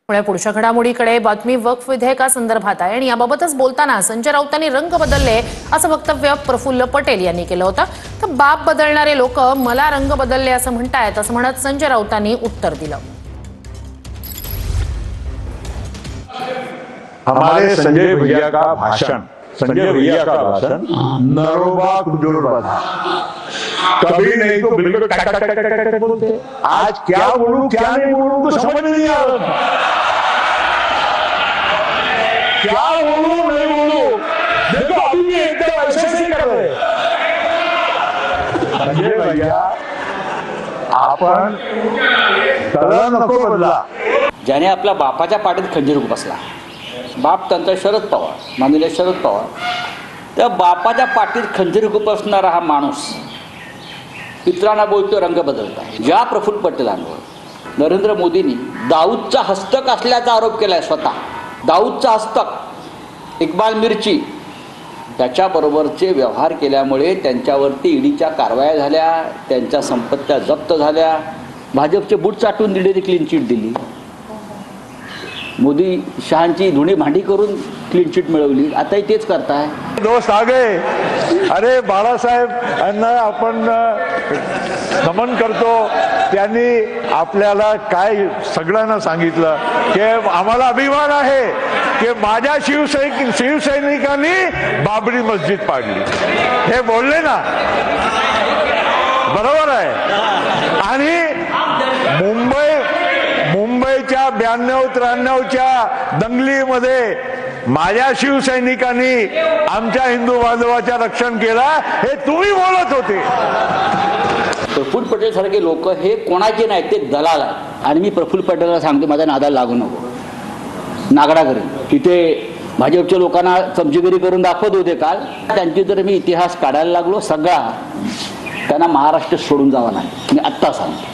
पुढे पुढच्या घडामोडीकडे बातमी वक्फ विधेयकासंदर्भात आहे आणि याबाबतच बोलताना संजय राऊतांनी रंग बदलले असं वक्तव्य प्रफुल्ल पटेल यांनी केलं होतं। तर बाप बदलणारे लोक मला रंग बदलले असं म्हणतायत असं म्हणत संजय राऊतांनी उत्तर दिलं। हमारे संजय भैया का भाषण नरोबा कुजुर्बा कभी नहीं तो बिल्कुल टक टक टक टक टक बोलते। आज क्या बोलूं क्या नहीं बोलूं तो समझ नहीं आ रहा था। क्या बोलूं नहीं बोलूं, देखो अभी भी एकदम ऐसे से कर रहे। संजय भैया आपण कलर नको बदला। ज्याने आपल्या बापाच्या पाठीत खंजीर बसला, बाप त्यांचा शरद पवार, माननीय शरद पवार, त्या बापाच्या पाठीत खंजीर बसणारा हा माणूस पित्रांना बोलतो रंग बदलता। ज्या प्रफुल्ल पटेलांवर नरेंद्र मोदींनी दाऊदचा हस्तक असल्याचा आरोप केलाय, स्वतः दाऊदचा हस्तक इक्बाल मिर्ची त्याच्याबरोबरचे व्यवहार केल्यामुळे त्यांच्यावरती ईडीच्या कारवाया झाल्या, त्यांच्या संपत्त्या जप्त झाल्या, भाजपचे बूट चाटून दिलेली क्लीन चिट दिली, मोदी शहांची धुणी भांडी करून क्लीन चिट मिळवली, आता तेच करताय। दोस्त आ गए, अरे बाळासाहेब यांना आपण नमन करतो। त्यांनी आपल्याला काय सगळ्यांना सांगितलं की आम्हाला अभिमान आहे की माझ्या शिवसैनिकांनी बाबरी मस्जिद पाडली, हे बोलले ना, बरोबर आहे। आणि मुंबईच्या 92-93च्या दंगलीमध्ये माझ्या शिवसैनिकांनी आमच्या हिंदू बांधवाच्या रक्षण केला, हे तुम्ही बोलत होते। प्रफुल्ल पटेल सारखे लोक हे कोणाचे नाही, ते दलाल आहेत। आणि मी प्रफुल्ल पटेलला सांगतो, माझ्या नादाला लागू नको, नागडा करेन। तिथे भाजपच्या लोकांना चमचीगिरी करून दाखवत होते काल, त्यांची जर मी इतिहास काढायला लागलो सगळा, त्यांना महाराष्ट्र सोडून जावा नाही, मी आत्ता सांगतो।